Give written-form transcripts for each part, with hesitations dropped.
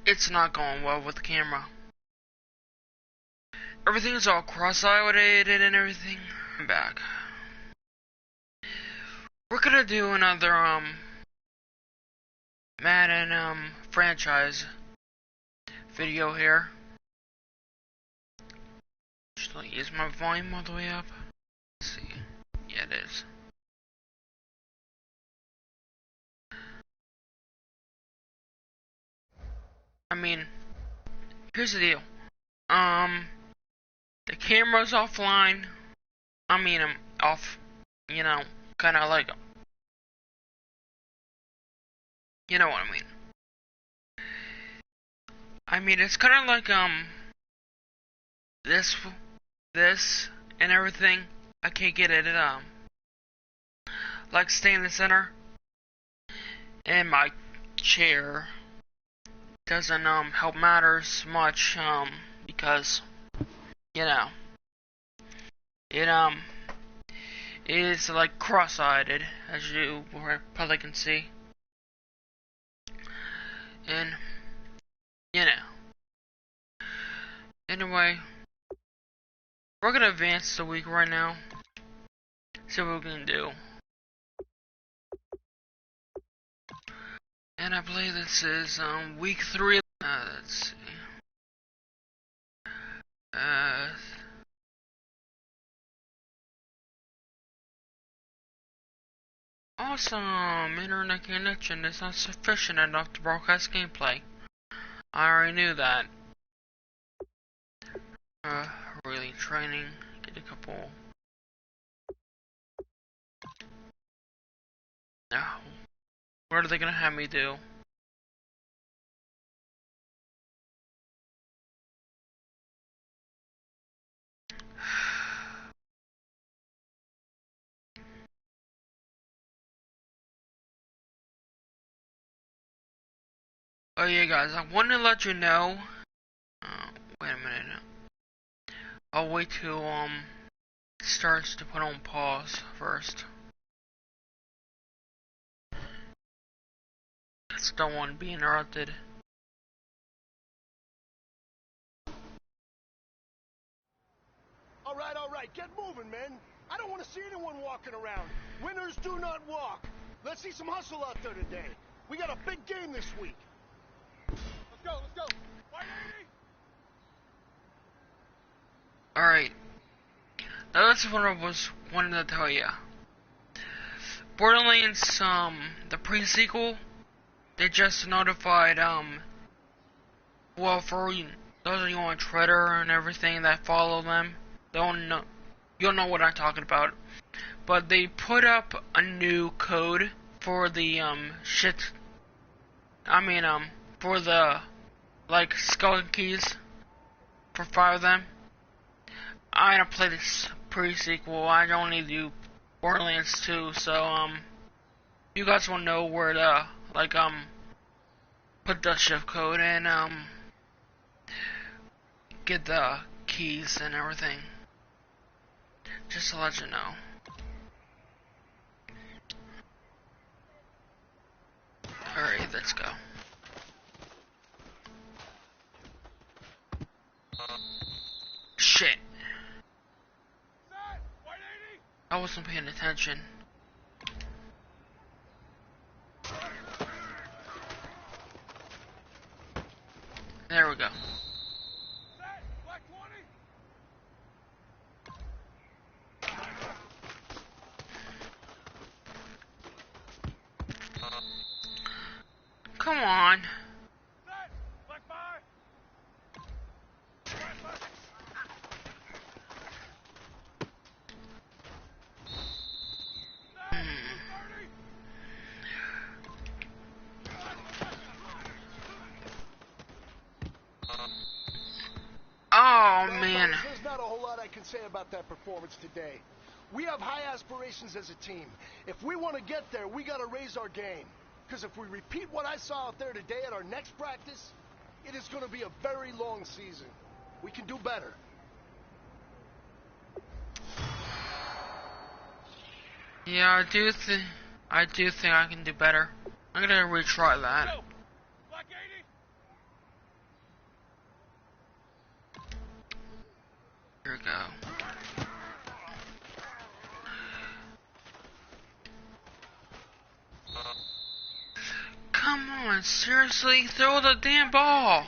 It's not going well with the camera. Everything's all cross-eyed and everything. I'm back. We're gonna do another Madden franchise video here. Is my volume all the way up? Let's see. Yeah, it is. I mean, here's the deal. The camera's offline. I mean, I'm off. You know, kind of like. You know what I mean. I mean, it's kind of like this and everything. I can't get it like stay in the center, and my chair doesn't help matters much because you know it is like cross-eyed, as you probably can see, and you know. Anyway, we're gonna advance the week right now. See what we can do. And I believe this is week 3. Let's see. Awesome! Internet connection is not sufficient enough to broadcast gameplay. I already knew that. Really training. Get a couple. Now, what are they gonna have me do? Oh yeah, guys, I want to let you know. Wait a minute. I'll wait till starts to put on pause first. Just don't want to be interrupted. All right, get moving, man. I don't want to see anyone walking around. Winners do not walk. Let's see some hustle out there today. We got a big game this week. Let's go. White lady! Alright. Now that's what I was wanting to tell you. Borderlands, the pre-sequel, they just notified, well, for those of you on Twitter and everything that follow them, you'll know what I'm talking about. But they put up a new code for the, for the, like, skeleton keys, for 5 of them. I'm gonna play this pre-sequel. I don't need to do Borderlands 2, so, you guys will know where to, like, put the shift code and, get the keys and everything. Just to let you know. Alright, let's go. Shit. I wasn't paying attention. There we go. Come on. Oh man. There's not a whole lot I can say about that performance today. We have high aspirations as a team. If we want to get there, we got to raise our game. Because if we repeat what I saw out there today at our next practice, it is going to be a very long season. We can do better. Yeah, I do think I can do better. I'm gonna retry that. Here we go. Come on, seriously, throw the damn ball.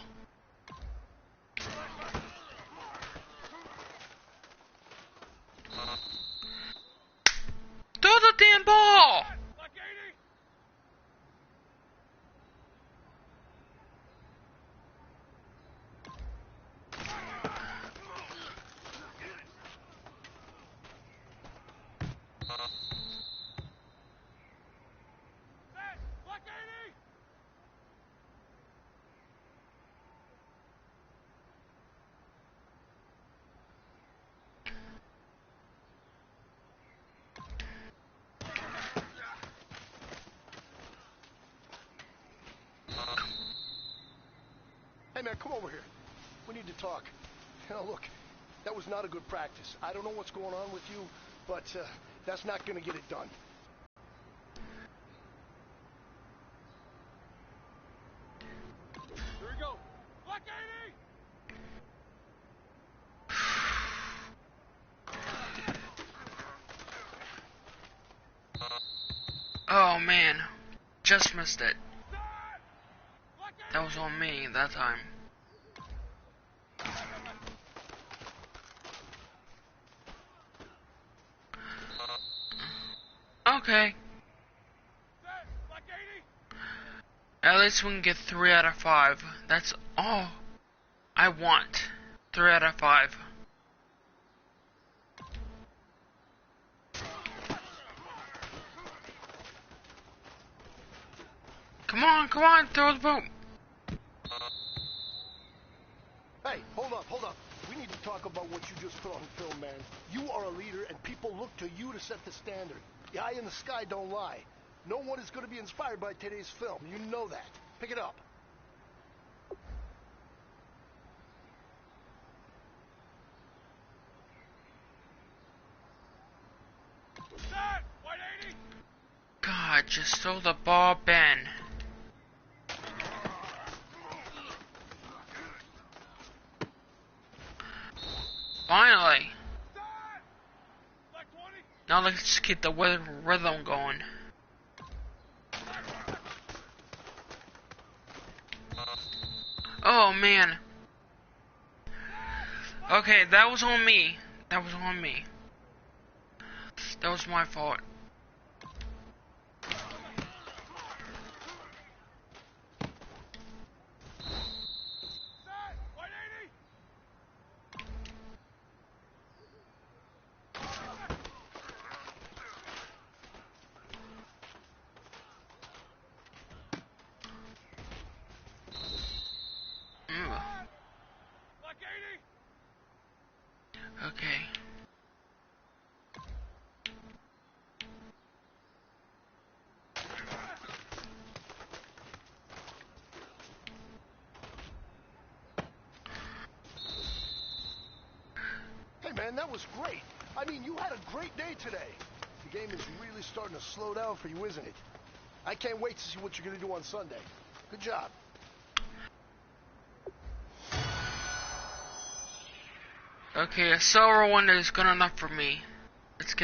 Throw the damn ball. Hey man, come over here. We need to talk. You know, look, that was not a good practice. I don't know what's going on with you, but that's not going to get it done. Here we go. Look, 80! Oh man, just missed it. That was on me that time. Okay. At least we can get 3 out of 5. That's all I want. 3 out of 5. Come on, throw the boat. Hey, hold up. We need to talk about what you just put on film, man. You are a leader, and people look to you to set the standard. The eye in the sky don't lie. No one is going to be inspired by today's film. You know that. Pick it up. God, just throw the ball, Ben. Finally. Now let's get the rhythm going. Oh man. Okay, that was on me. That was my fault. Okay. Hey, man, that was great. I mean, you had a great day today. The game is really starting to slow down for you, isn't it? I can't wait to see what you're going to do on Sunday. Good job. Okay, a silver one is good enough for me. Let's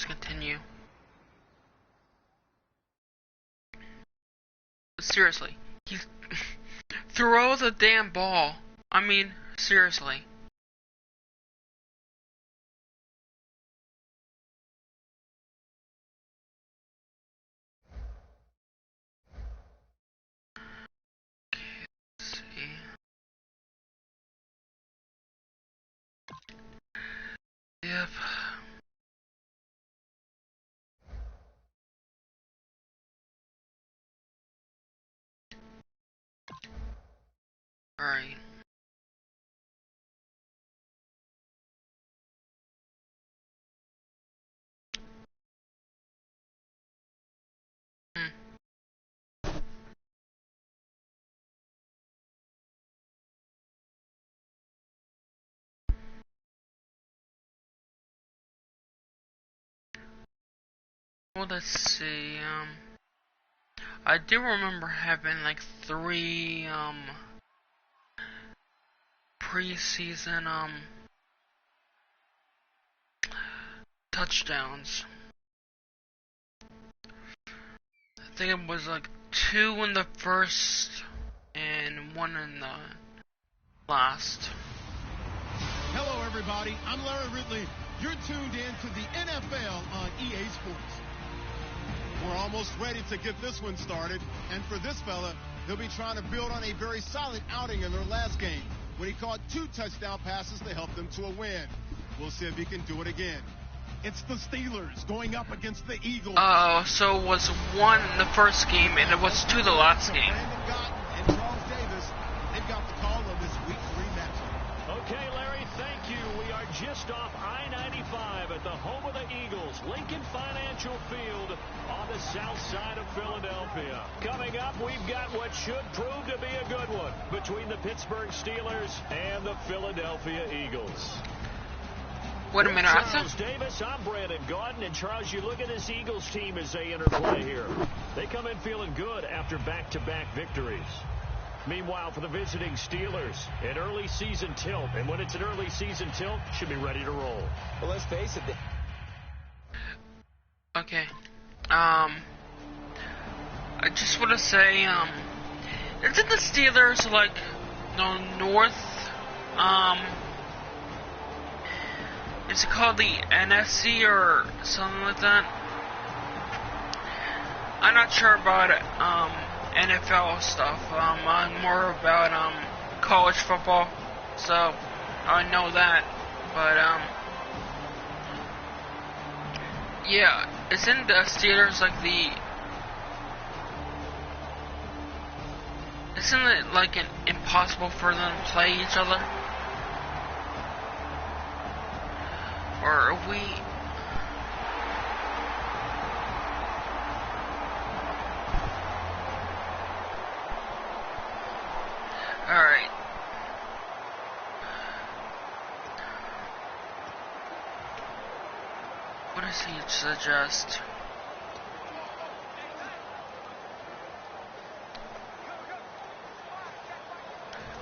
continue. Seriously, you throw the damn ball. I mean, seriously. Let's see. Yep. Alright. Well, let's see. I do remember having like 3 preseason touchdowns. I think it was like 2 in the first and 1 in the last. Hello, everybody. I'm Larry Ridley. You're tuned in to the NFL on EA Sports. We're almost ready to get this one started. And for this fella, he'll be trying to build on a very solid outing in their last game when he caught 2 touchdown passes to help them to a win. We'll see if he can do it again. It's the Steelers going up against the Eagles. So it was 1 in the first game and it was 2 the last game. Brandon Gotton and Charles Davis, they've got the call on this Week 3 matchup. Okay, Larry, thank you. We are just off I-95 at the home of the Eagles, Lincoln Financial Field on the south side of Philadelphia. Coming up, we've got what should prove to be a good one between the Pittsburgh Steelers and the Philadelphia Eagles. Wait a minute, Charles Davis, I'm Brandon Gordon, and Charles, you look at this Eagles team as they interplay here. They come in feeling good after back-to-back victories. Meanwhile, for the visiting Steelers, an early season tilt, and when it's an early season tilt, should be ready to roll. Well, let's face it. Okay. I just want to say, isn't the Steelers like the North? Is it called the NFC or something like that? I'm not sure about NFL stuff. I'm more about college football, so I know that. But yeah, isn't the Steelers like the? Isn't it like impossible for them to play each other? Or are we? Alright. What does he suggest?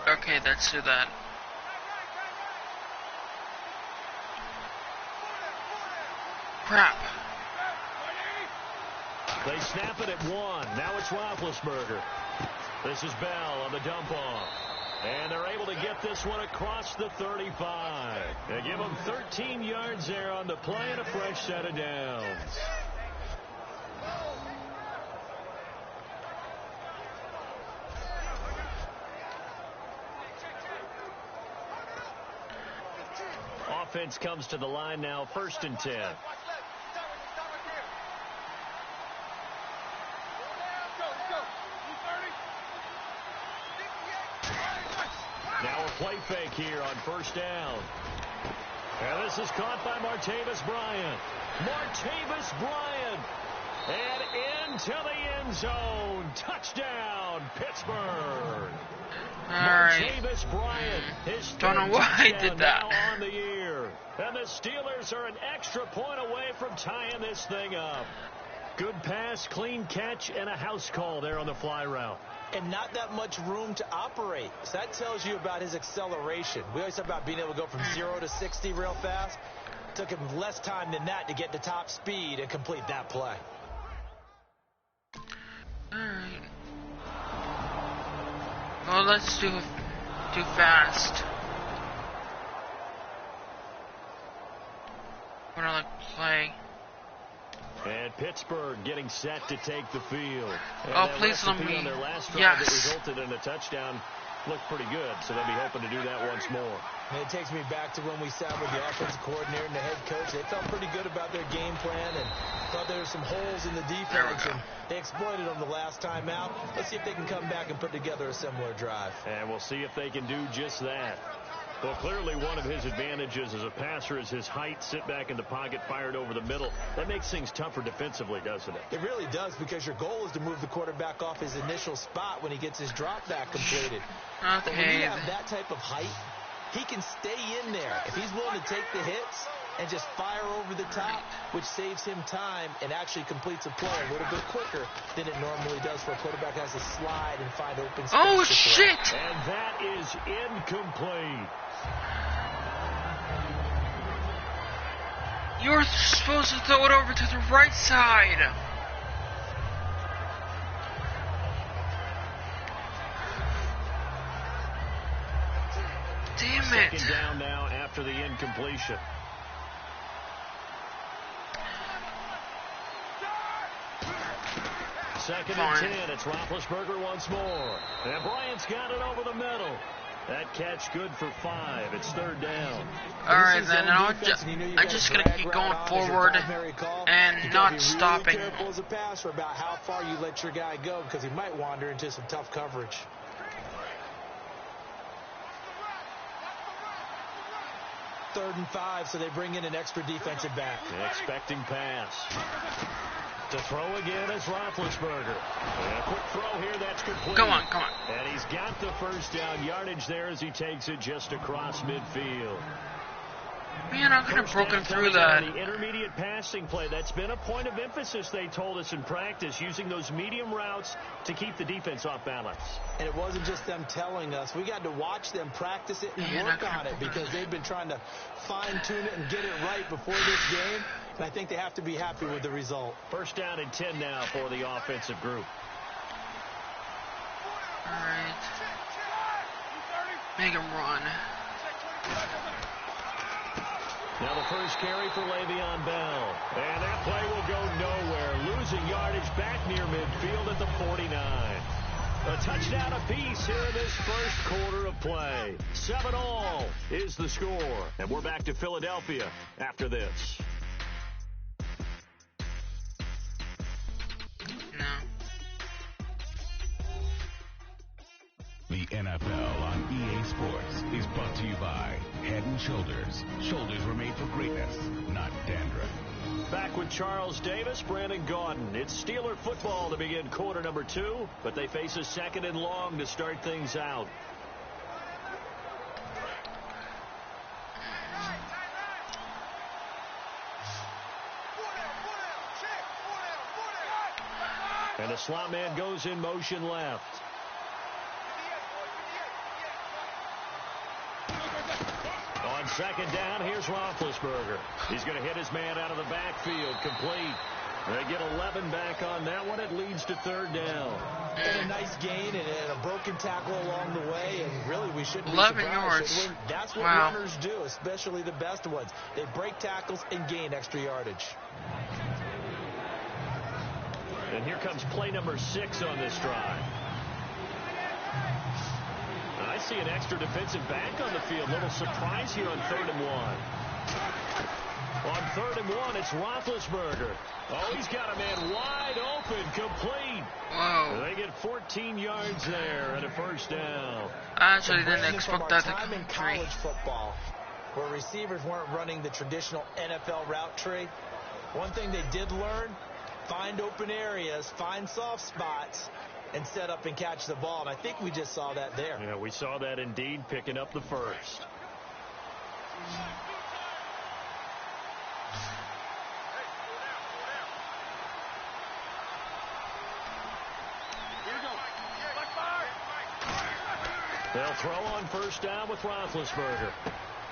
Okay, let's do that. Crap. They snap it at 1. Now it's Roethlisberger. This is Bell on the dump off. And they're able to get this one across the 35. They give them 13 yards there on the play and a fresh set of downs. Offense comes to the line now, 1st and 10. Now a play fake here on 1st down. And this is caught by Martavis Bryant. Martavis Bryant. And into the end zone. Touchdown, Pittsburgh. Martavis Bryant. His don't know why I did that. On the year. And the Steelers are an extra point away from tying this thing up. Good pass, clean catch, and a house call there on the fly route. And not that much room to operate. So that tells you about his acceleration. We always talk about being able to go from 0 to 60 real fast. Took him less time than that to get to top speed and complete that play. Alright. Well, let's do fast. We're gonna play. And Pittsburgh getting set to take the field. And oh, please let me. On their last drive Yes. that resulted in a touchdown looked pretty good, so they'll be hoping to do that once more. And it takes me back to when we sat with the offensive coordinator and the head coach. They felt pretty good about their game plan and thought there were some holes in the defense, and they exploited them the last time out. Let's see if they can come back and put together a similar drive. And we'll see if they can do just that. Well, clearly one of his advantages as a passer is his height, sit back in the pocket, fired over the middle. That makes things tougher defensively, doesn't it? It really does, because your goal is to move the quarterback off his initial spot when he gets his drop back completed. Okay. But when you have that type of height, he can stay in there. If he's willing to take the hits and just fire over the top, which saves him time and actually completes a play a little bit quicker than it normally does for a quarterback has to slide and find open space. Oh, shit! And that is incomplete. You're supposed to throw it over to the right side. Damn it. Second down now after the incompletion. Second and 10. It's Roethlisberger once more. And Bryant's got it over the middle. That catch good for 5. It's third down. Alright then, I'm just going to keep going forward and not stopping. Be really careful as a passer about how far you let your guy go because he might wander into some tough coverage. Third and 5, so they bring in an extra defensive back. Expecting pass. To throw again is Roethlisberger. And a quick throw here, that's complete. Come on. And he's got the first down yardage there as he takes it just across midfield. Man, I could have broken through that. The intermediate passing play, that's been a point of emphasis, they told us in practice, using those medium routes to keep the defense off balance. And it wasn't just them telling us. We got to watch them practice it and work on it because they've been trying to fine-tune it and get it right before this game. And I think they have to be happy with the result. First down and 10 now for the offensive group. All right. Make him run. Now the first carry for Le'Veon Bell. And that play will go nowhere. Losing yardage back near midfield at the 49. A touchdown apiece here in this first quarter of play. 7-all is the score. And we're back to Philadelphia after this. The NFL on EA Sports is brought to you by Head & Shoulders. Shoulders were made for greatness, not dandruff. Back with Charles Davis, Brandon Gaudin. It's Steeler football to begin quarter number 2, but they face a second and long to start things out. And the slot man goes in motion left. On second down, here's Roethlisberger. He's going to hit his man out of the backfield, complete. They get 11 back on that one. It leads to third down. And a nice gain and a broken tackle along the way. And really, we shouldn't be 11 surprised. yards. That's what runners do, especially the best ones. They break tackles and gain extra yardage. And here comes play number 6 on this drive. I see an extra defensive back on the field. Little surprise here on 3rd and 1. On 3rd and 1, it's Roethlisberger. Oh, he's got a man wide open, complete. Whoa. They get 14 yards there and a first down. I actually didn't expect that to time in come college football, where receivers weren't running the traditional NFL route tree, one thing they did learn, find open areas, find soft spots, and set up and catch the ball. And I think we just saw that there. Yeah, we saw that indeed, picking up the first. They'll throw on first down with Roethlisberger.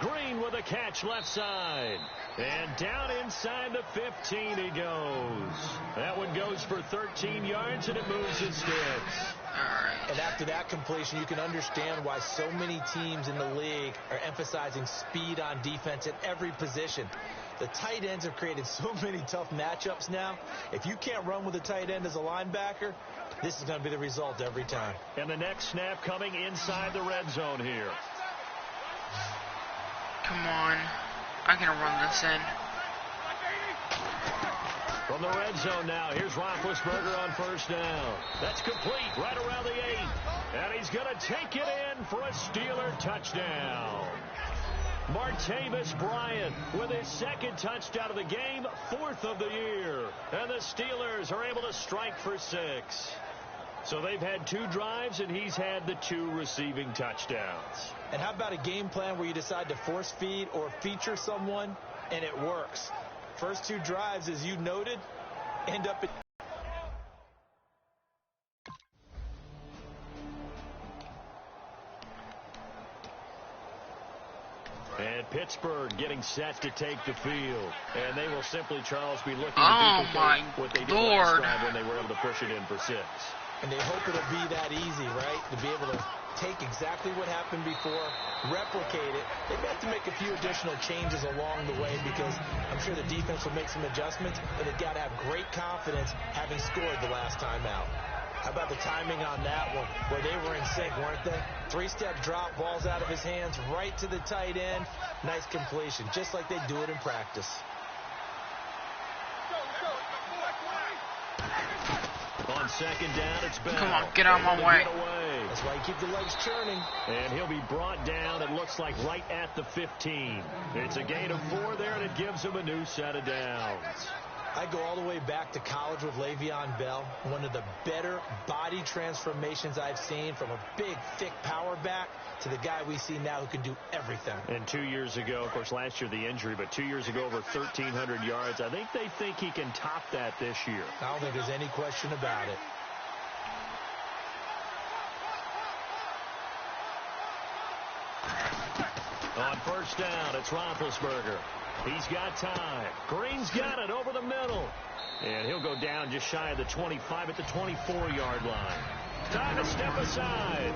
Green with a catch left side. And down inside the 15 he goes. That one goes for 13 yards, and it moves his sticks. And after that completion, you can understand why so many teams in the league are emphasizing speed on defense at every position. The tight ends have created so many tough matchups now. If you can't run with a tight end as a linebacker, this is going to be the result every time. And the next snap coming inside the red zone here. Come on. I'm going to run this in. From the red zone now, here's Roethlisberger on first down. That's complete right around the 8. And he's going to take it in for a Steeler touchdown. Martavis Bryant with his second touchdown of the game, 4th of the year. And the Steelers are able to strike for 6. So they've had 2 drives, and he's had the 2 receiving touchdowns. And how about a game plan where you decide to force feed or feature someone, and it works? First 2 drives, as you noted, end up in... And Pittsburgh getting set to take the field. And they will simply, Charles, be looking to Oh duplicate my what they did Lord. last time when they were able to push it in for 6. And they hope it'll be that easy, right? To be able to take exactly what happened before, replicate it. They have to make a few additional changes along the way because I'm sure the defense will make some adjustments, but they've got to have great confidence having scored the last time out. How about the timing on that one, where they were in sync, weren't they? 3-step drop, ball's out of his hands, right to the tight end. Nice completion, just like they do it in practice. On second down, it's Bell. Come on, get out of my way. That's why you keep the legs churning. And he'll be brought down, it looks like, right at the 15. It's a gain of 4 there, and it gives him a new set of downs. I go all the way back to college with Le'Veon Bell. One of the better body transformations I've seen, from a big, thick power back to the guy we see now who can do everything. And 2 years ago, of course, last year the injury, but 2 years ago over 1,300 yards. I think they think he can top that this year. I don't think there's any question about it. On first down, it's Roethlisberger. He's got time. Green's got it over the middle. And he'll go down just shy of the 25 at the 24-yard line. Time to step aside.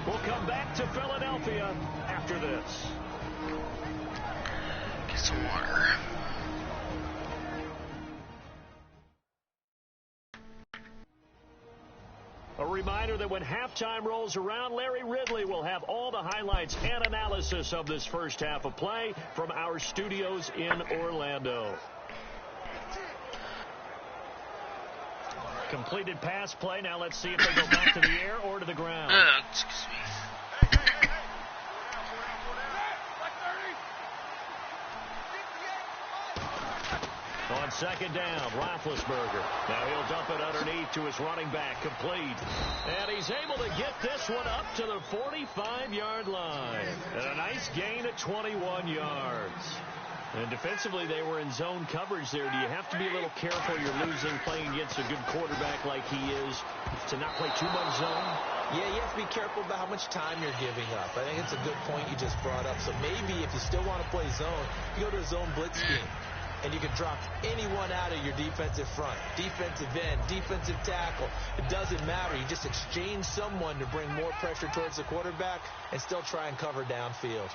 We'll come back to Philadelphia after this. Get some water. A reminder that when halftime rolls around, Larry Ridley will have all the highlights and analysis of this first half of play from our studios in Orlando. Completed pass play. Now let's see if they go back to the air or to the ground. Excuse me. On second down, Roethlisberger. Now he'll dump it underneath to his running back, complete. And he's able to get this one up to the 45-yard line. And a nice gain at 21 yards. And defensively, they were in zone coverage there. Do you have to be a little careful? You're losing, playing against a good quarterback like he is, to not play too much zone? Yeah, you have to be careful about how much time you're giving up. I think it's a good point you just brought up. So maybe if you still want to play zone, you go to a zone blitz scheme. And you can drop anyone out of your defensive front, defensive end, defensive tackle. It doesn't matter. You just exchange someone to bring more pressure towards the quarterback and still try and cover downfield.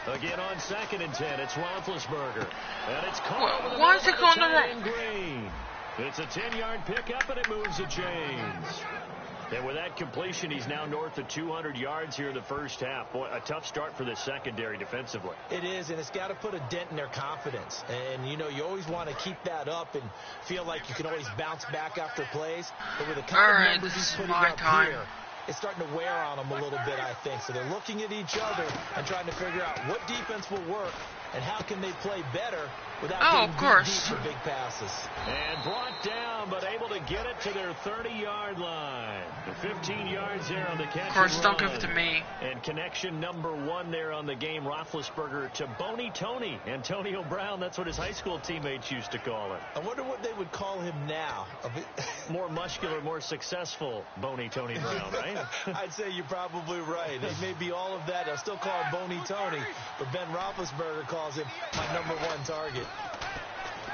Again on 2nd and 10, it's Roethlisberger. And it's caught over the Why is it going the wrong? wrong? Green. It's a 10-yard pickup, and it moves the chains. And with that completion, he's now north of 200 yards here in the first half. Boy, a tough start for the secondary defensively. It is, and it's got to put a dent in their confidence. And, you know, you always want to keep that up and feel like you can always bounce back after plays. But with the kind of numbers he's putting up here, it's starting to wear on them a little bit, I think. So they're looking at each other and trying to figure out what defense will work and how can they play better without getting deep for big passes. And brought down, but able to get it to their 30-yard line. 15 yards there on the catch. Of course, don't give it to me. And connection number 1 there on the game, Roethlisberger to Boney Tony. Antonio Brown, that's what his high school teammates used to call him. I wonder what they would call him now. More muscular, more successful Boney Tony Brown, right? I'd say you're probably right. It may be all of that. I'll still call him Boney Tony, but Ben Roethlisberger calls him my #1 target.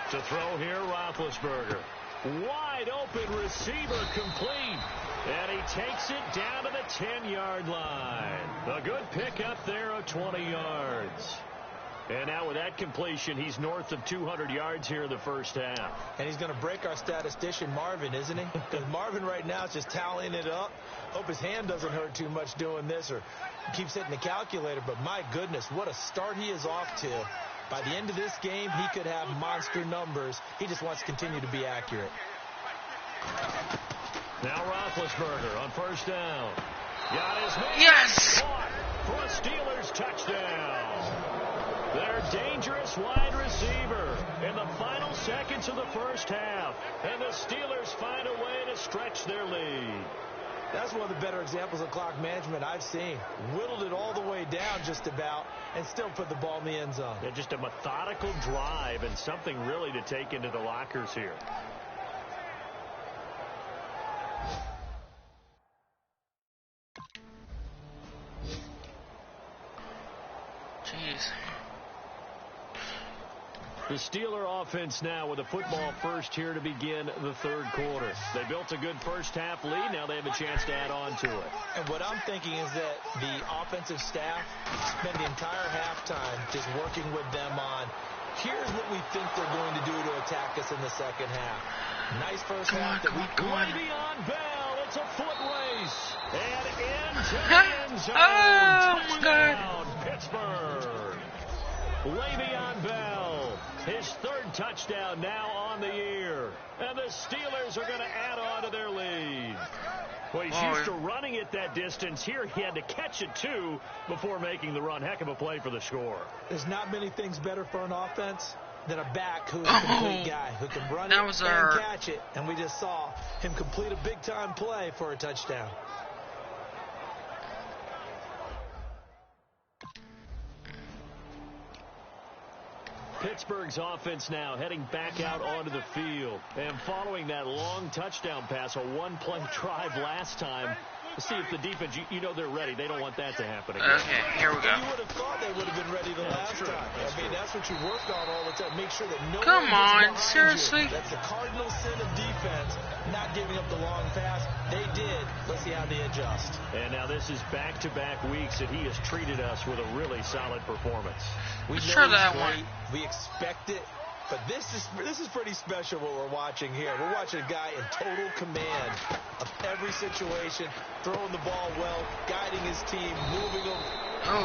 To throw here, Roethlisberger. Wide open receiver, complete. And he takes it down to the 10-yard line. A good pickup there of 20 yards. And now with that completion, he's north of 200 yards here in the first half. And he's going to break our statistician, Marvin, isn't he? Because Marvin right now is just tallying it up. Hope his hand doesn't hurt too much doing this or keeps hitting the calculator. But my goodness, what a start he is off to. By the end of this game, he could have monster numbers. He just wants to continue to be accurate. Now Roethlisberger on first down. Got his man. Yes! Caught for a Steelers touchdown. Their dangerous wide receiver in the final seconds of the first half. And the Steelers find a way to stretch their lead. That's one of the better examples of clock management I've seen. Whittled it all the way down just about and still put the ball in the end zone. Yeah, just a methodical drive and something really to take into the lockers here. jeez. The Steeler offense now with a football first here to begin the third quarter. They built a good first half lead. Now they have a chance to add on to it. And what I'm thinking is that the offensive staff spent the entire halftime just working with them on, here's what we think they're going to do to attack us in the second half. Nice first half. Way beyond Bell. It's a foot race. And into the end zone. Touchdown, Pittsburgh. Le'Veon Bell, his third touchdown now on the year. And the Steelers are going to add on to their lead. Well, he's used to running it that distance. Here he had to catch it, too, before making the run. Heck of a play for the score. There's not many things better for an offense than a back who's a complete guy who can run it and catch it. And we just saw him complete a big-time play for a touchdown. Pittsburgh's offense now heading back out onto the field. And following that long touchdown pass, a one-play drive last time, to see if the defense, you know they're ready. They don't want that to happen again. Okay, here we go. You would have thought they would have been ready the last time. I mean, that's what you worked on all the time. Make sure that no Come one on, seriously? you. That's the cardinal sin of defense, not giving up the long pass. They did. Let's see how they adjust. And now this is back-to-back weeks that he has treated us with a really solid performance. Let's try that one. We expect it. But this is pretty special what we're watching here. We're watching a guy in total command of every situation, throwing the ball well, guiding his team, moving them.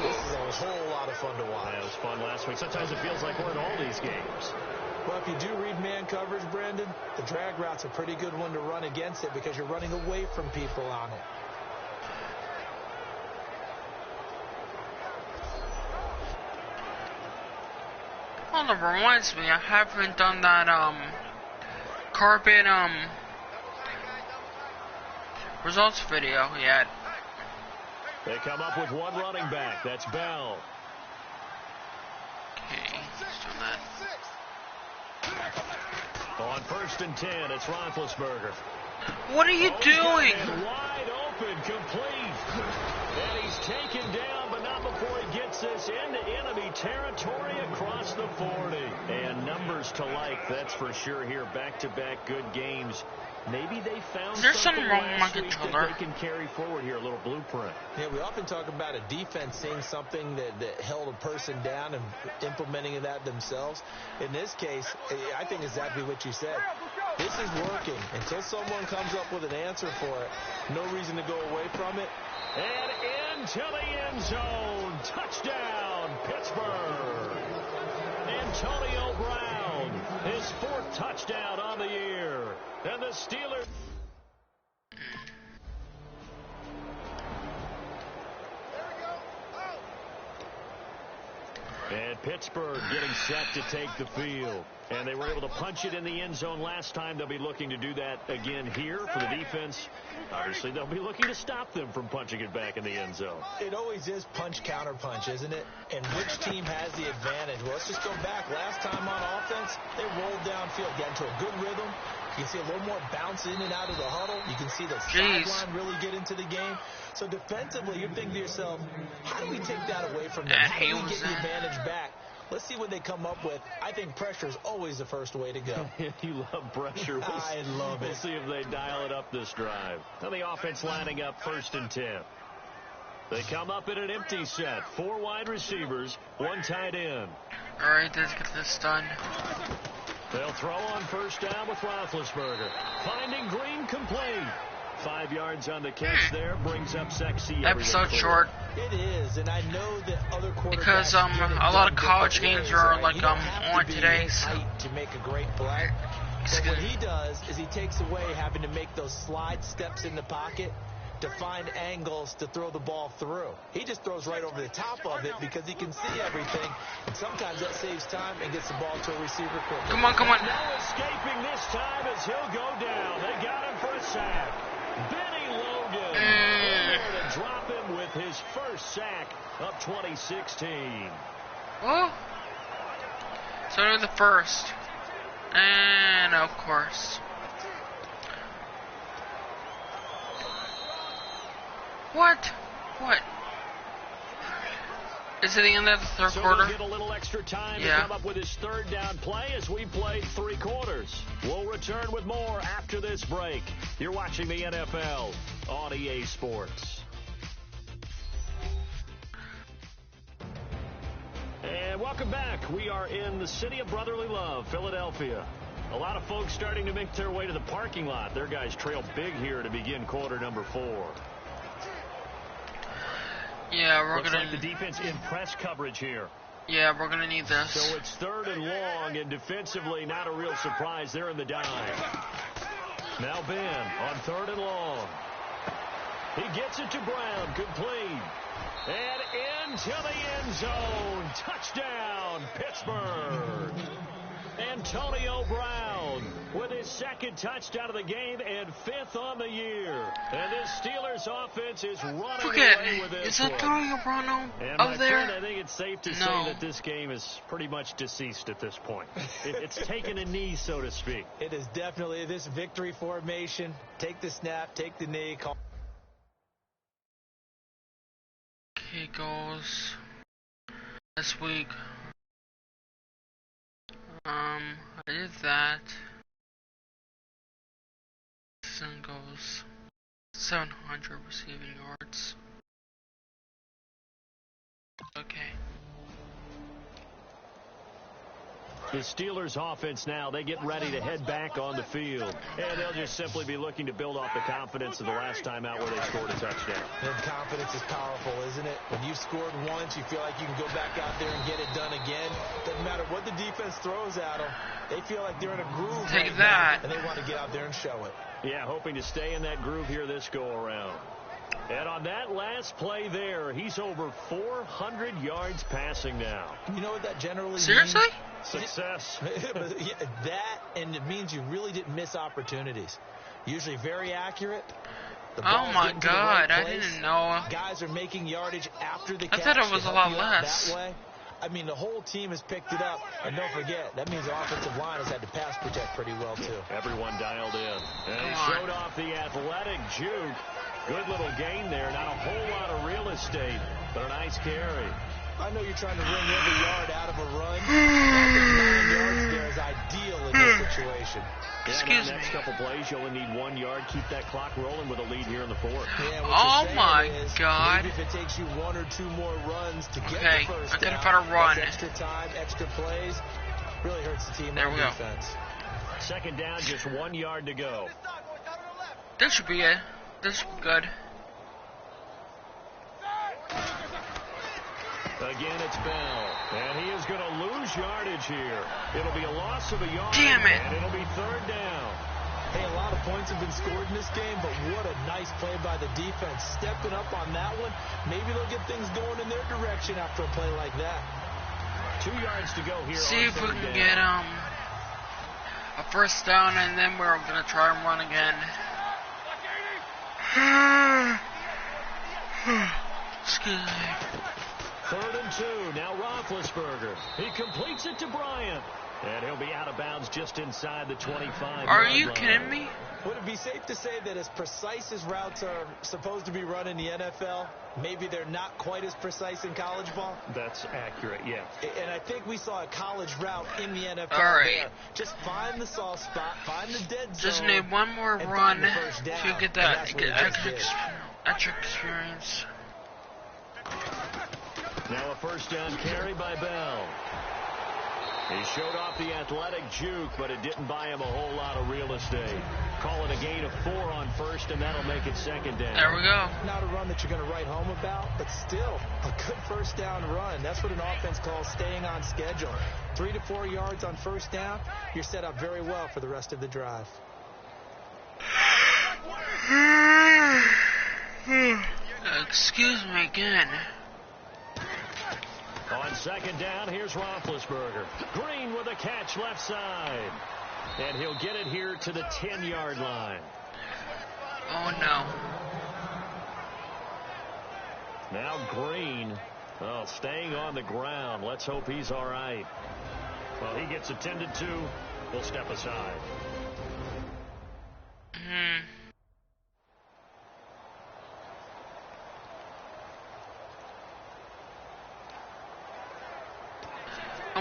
This is a whole lot of fun to watch. Yeah, it was fun last week. Sometimes it feels like we're in all these games. Well, if you do read man coverage, Brandon, the drag route's a pretty good one to run against it because you're running away from people on it. Well, that reminds me, I haven't done that, carpet, results video yet. They come up with one running back. That's Bell. Okay, let's do that. On 1st and 10, it's Roethlisberger. What are you doing? And wide open, complete. And he's taken down, but not before he gets this into enemy territory across the 40. And numbers to like, that's for sure here. Back-to-back good games. Maybe they found something wrong with my last week controller? that they can carry forward here, a little blueprint. Yeah, we often talk about a defense seeing something that held a person down and implementing that themselves. In this case, I think exactly what you said. This is working. Until someone comes up with an answer for it, no reason to go away from it. And into the end zone. Touchdown, Pittsburgh. Antonio Brown, his 4th touchdown on the year. And the Steelers... And Pittsburgh getting set to take the field. And they were able to punch it in the end zone last time. They'll be looking to do that again here for the defense. Obviously, they'll be looking to stop them from punching it back in the end zone. It always is punch, counter punch, isn't it? And which team has the advantage? Well, let's just go back. Last time on offense, they rolled downfield, got into a good rhythm. You can see a little more bounce in and out of the huddle. You can see the sideline really get into the game. So defensively, you're thinking to yourself, how do we take that away from them? How do we get the advantage back? Let's see what they come up with. I think pressure is always the first way to go. You love pressure. I love it. We'll see if they dial it up this drive. Now the offense lining up 1st and 10. They come up in an empty set. 4 wide receivers, 1 tight end. All right, let's get this done. They'll throw on 1st down with Roethlisberger. Finding Green complete. 5 yards on the catch there. Brings up Sexy. Episode short. It is, and I know that other quarterbacks... Because, a lot of college games are, like, on today, so... to make a great play. But what he does is he takes away having to make those slide steps in the pocket to find angles to throw the ball through. He just throws right over the top of it because he can see everything, and sometimes that saves time and gets the ball to a receiver quickly. Come on, come on. No escaping this time as he'll go down. They got him for a sack. Benny Logan there to drop him with his first sack of 2016. Oh, so they're the first, and of course. What? Is it the end of the third So quarter? we'll get a little extra time to Yeah. come up with his third down play as we play 3 quarters. We'll return with more after this break. You're watching the NFL on EA Sports. And welcome back. We are in the city of brotherly love, Philadelphia. A lot of folks starting to make their way to the parking lot. Their guys trail big here to begin quarter number 4. Yeah, we're Looks gonna. like the defense in press coverage here. Yeah, we're gonna need this. So it's 3rd and long, and defensively not a real surprise. They're in the dive. Now Ben on 3rd and long. He gets it to Brown, complete. And into the end zone. Touchdown, Pittsburgh. Antonio Brown with his 2nd touchdown of the game and 5th on the year. And this Steelers offense is running away with this Is one. Antonio Brown And up my there? friend, I think it's safe to say that this game is pretty much deceased at this point. It's taken a knee, so to speak. It is definitely this victory formation. Take the snap, take the knee. Okay, goes this week. I did that. Season goes 700 receiving yards. Okay. The Steelers offense now, they get ready to head back on the field. And they'll just simply be looking to build off the confidence of the last time out where they scored a touchdown. And confidence is powerful, isn't it? When you've scored once, you feel like you can go back out there and get it done again. Doesn't matter what the defense throws at them. They feel like they're in a groove Take right that. now, and they want to get out there and show it. Yeah, hoping to stay in that groove here this go-around. And on that last play there, he's over 400 yards passing now. You know what that generally Seriously? means? Success. That, and it means you really didn't miss opportunities. Usually very accurate. The Oh ball's my getting to the God, right I place. didn't know. Guys are making yardage after the I catch. thought it was to a help lot you out less. That way. I mean, the whole team has picked it up. And don't forget, that means the offensive line has had to pass protect pretty well, too. Everyone dialed in. And he Come on. showed off the athletic juke. Good little gain there. Not a whole lot of real estate, but a nice carry. I know you're trying to wring every yard out of a run. I think 9 yards there is ideal in this situation. Excuse the next me. couple plays, you only need 1 yard. Keep that clock rolling with a lead here in the 4th. Yeah, what Oh you're saying my is, God. Maybe if it takes you 1 or 2 more runs to get Okay, the first I gotta down, find a run. that's extra time, extra plays, really hurts the team There on we go. defense. 2nd down, just 1 yard to go. This should be it. This should be good. Again, it's Bell. And he is going to lose yardage here. It'll be a loss of a yard. Damn it. And it'll be 3rd down. Hey, a lot of points have been scored in this game, but what a nice play by the defense. Stepping up on that one, maybe they'll get things going in their direction after a play like that. 2 yards to go here. See on if we 3rd can down. get a first down, and then we're gonna try and run again. Excuse me. 3rd and 2. Now Roethlisberger. He completes it to Bryant. And he'll be out of bounds just inside the 25. Are you kidding me? Would it be safe to say that as precise as routes are supposed to be run in the NFL, maybe they're not quite as precise in college ball? That's accurate, yeah. And I think we saw a college route in the NFL All right. there. Just find the soft spot, find the dead zone. Just need one more and run find the first down, to get and that that's what he just did. extra experience. Now a first down carry by Bell. He showed off the athletic juke, but it didn't buy him a whole lot of real estate. Call it a gain of 4 on 1st, and that'll make it 2nd down. There we go. Not a run that you're going to write home about, but still a good first down run. That's what an offense calls staying on schedule. 3 to 4 yards on first down, you're set up very well for the rest of the drive. Excuse me again. On 2nd down, here's Roethlisberger. Green with a catch left side. And he'll get it here to the 10-yard line. Oh no. Now Green, staying on the ground. Let's hope he's all right. Well, he gets attended to. We'll step aside.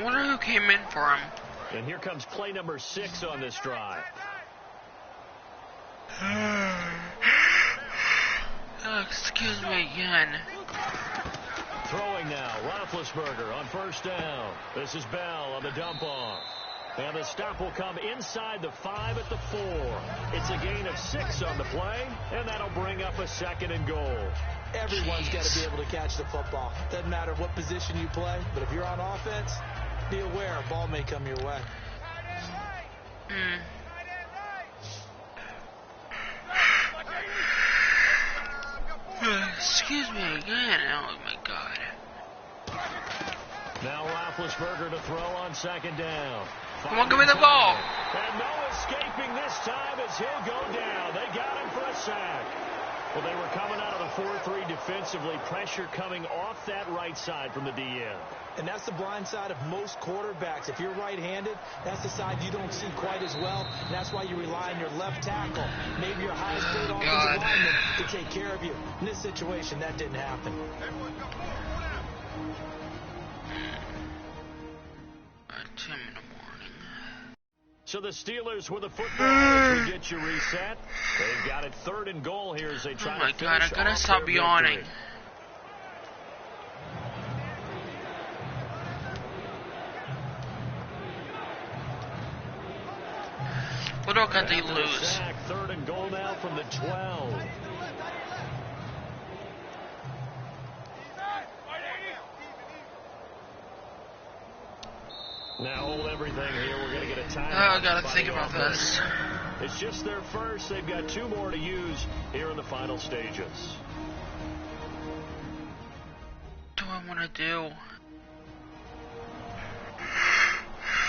I wonder who came in for him. And here comes play number 6 on this drive. Excuse me again. Throwing now, Roethlisberger on first down. This is Bell on the dump off. And the stop will come inside the 5 at the 4. It's a gain of 6 on the play, and that'll bring up a 2nd and goal. Everyone's got to be able to catch the football. Doesn't matter what position you play, but if you're on offense, be aware a ball may come your way. Excuse me again. Oh my God. Now Roethlisberger to throw on 2nd down. Come on, give me the ball. And no escaping this time as he'll go down. They got him for a sack. Well, they were coming out of the 4-3 defensively. Pressure coming off that right side from the DN. And that's the blind side of most quarterbacks. If you're right-handed, that's the side you don't see quite as well. And that's why you rely on your left tackle, maybe your highest paid offensive lineman, to take care of you. In this situation, that didn't happen. So the Steelers with a football as we get you reset. They've got it 3rd and goal here as they try to finish. Oh my God, I gotta stop yawning. What do they lose? Sack, 3rd and goal now from the 12. Now hold everything here. We're going to get a timeout. I gotta think about this. It's just their first. They've got 2 more to use here in the final stages. What do I want to do?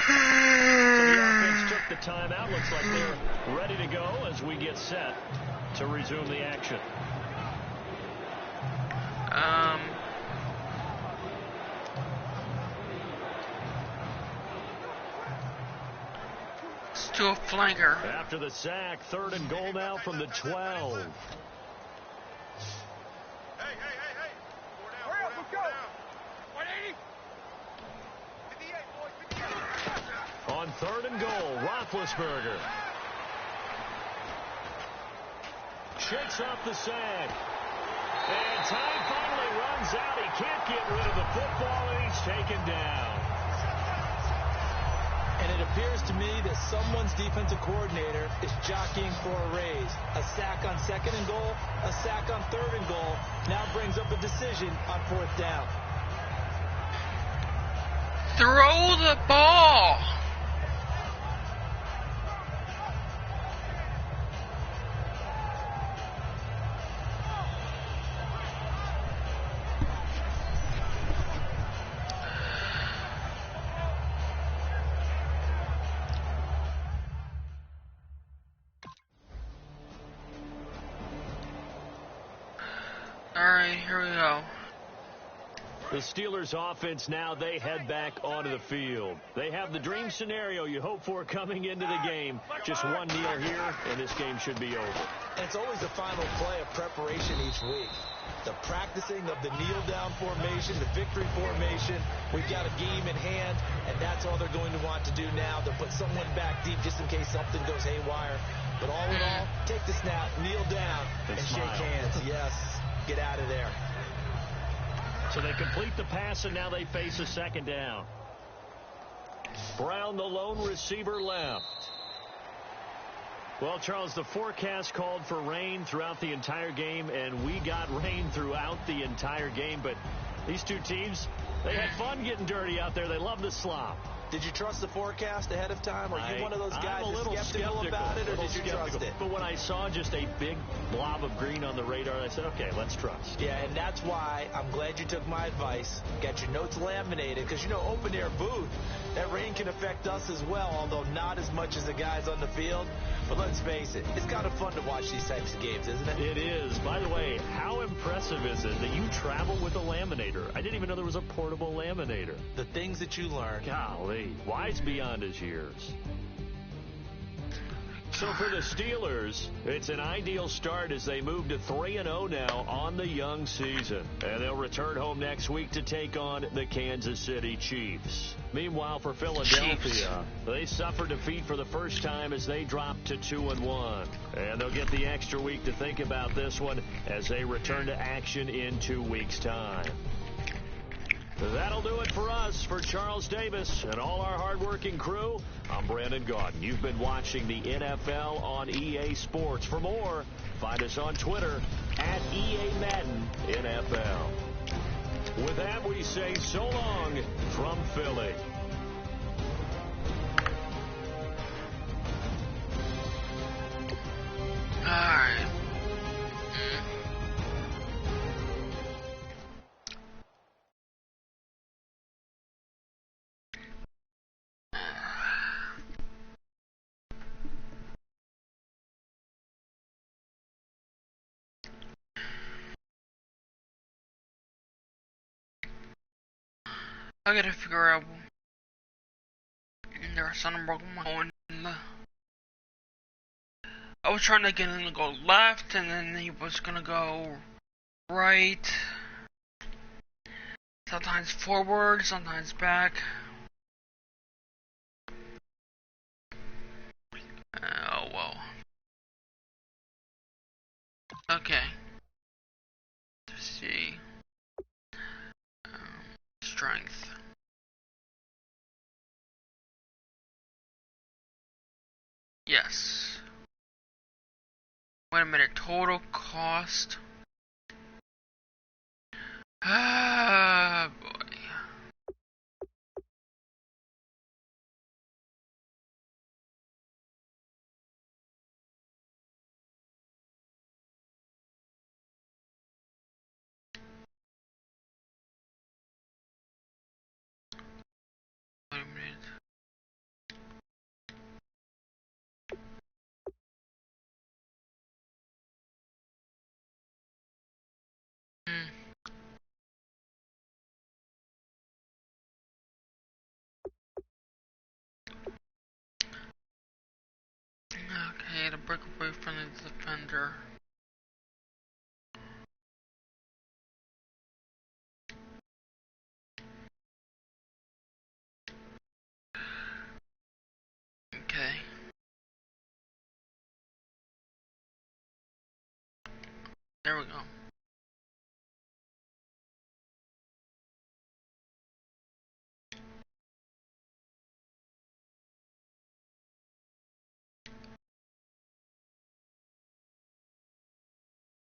So the offense took the timeout. Looks like they're ready to go as we get set to resume the action. Let's do a flanker. After the sack, 3rd and goal now from the 12. On 3rd and goal, Roethlisberger shakes off the sack. And time finally runs out. He can't get rid of the football, and he's taken down. And it appears to me that someone's defensive coordinator is jockeying for a raise. A sack on 2nd and goal, a sack on 3rd and goal, now brings up a decision on 4th down. Throw the ball. Alright, here we go. The Steelers offense now, they head back onto the field. They have the dream scenario you hope for coming into the game. Just one kneel here, and this game should be over. And it's always the final play of preparation each week. The practicing of the kneel-down formation, the victory formation. We've got a game in hand, and that's all they're going to want to do now. They'll put someone back deep just in case something goes haywire. But all in all, take the snap, kneel down, and shake hands. Yes, get out of there. So they complete the pass, and now they face a 2nd down. Brown, the lone receiver, left. Well, Charles, the forecast called for rain throughout the entire game, and we got rain throughout the entire game. But these two teams, they had fun getting dirty out there. They love the slop. Did you trust the forecast ahead of time? Are you one of those guys that's skeptical about it, or did you trust it? But when I saw just a big blob of green on the radar, I said, okay, let's trust. Yeah, and that's why I'm glad you took my advice. Got your notes laminated, because, you know, open-air booth, that rain can affect us as well, although not as much as the guys on the field. But let's face it, it's kind of fun to watch these types of games, isn't it? It is. By the way, how impressive is it that you travel with a laminator? I didn't even know there was a portable laminator. The things that you learn. Golly, wise beyond his years. So for the Steelers, it's an ideal start as they move to 3-0 now on the young season. And they'll return home next week to take on the Kansas City Chiefs. Meanwhile, for Philadelphia, they suffered defeat for the first time as they dropped to 2-1. And they'll get the extra week to think about this one as they return to action in 2 weeks' time. That'll do it for us. For Charles Davis and all our hardworking crew, I'm Brandon Gaudin. You've been watching the NFL on EA Sports. For more, find us on Twitter at EA Madden NFL. With that, we say so long from Philly. All right. I gotta figure out. There's something broken my phone. I was trying to get him to go left, and then he was gonna go right. Sometimes forward, sometimes back. Oh well. Okay. Let's see. Strength. Yes. Wait a minute. Total cost. Ah, boy. Wait a minute. Okay, to break away from the defender. Okay. There we go.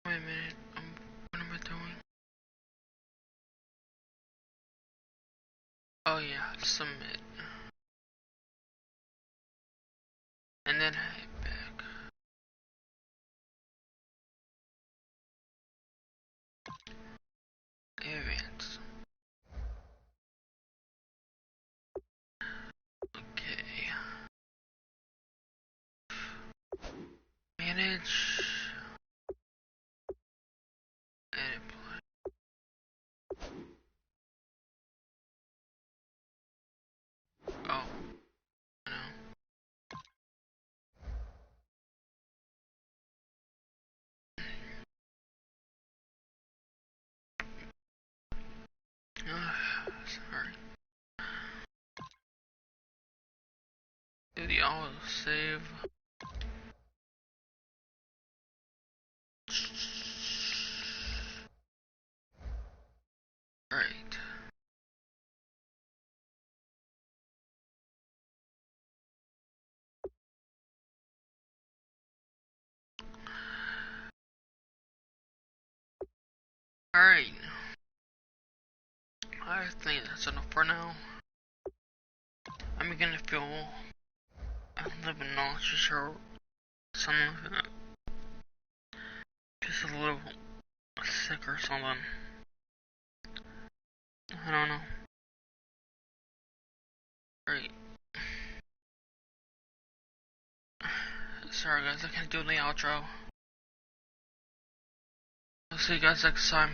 Wait a minute. What am I doing? Oh yeah, submit. And then hit back. Advance. Okay. Manage. Edit play. Oh. No. Sorry. Do the auto save. Right. Alright. I think that's enough for now. I'm beginning to feel a little bit nauseous or something like that. Just a little sick or something. I don't know. Right. Sorry guys, I can't do the outro. I'll see you guys next time.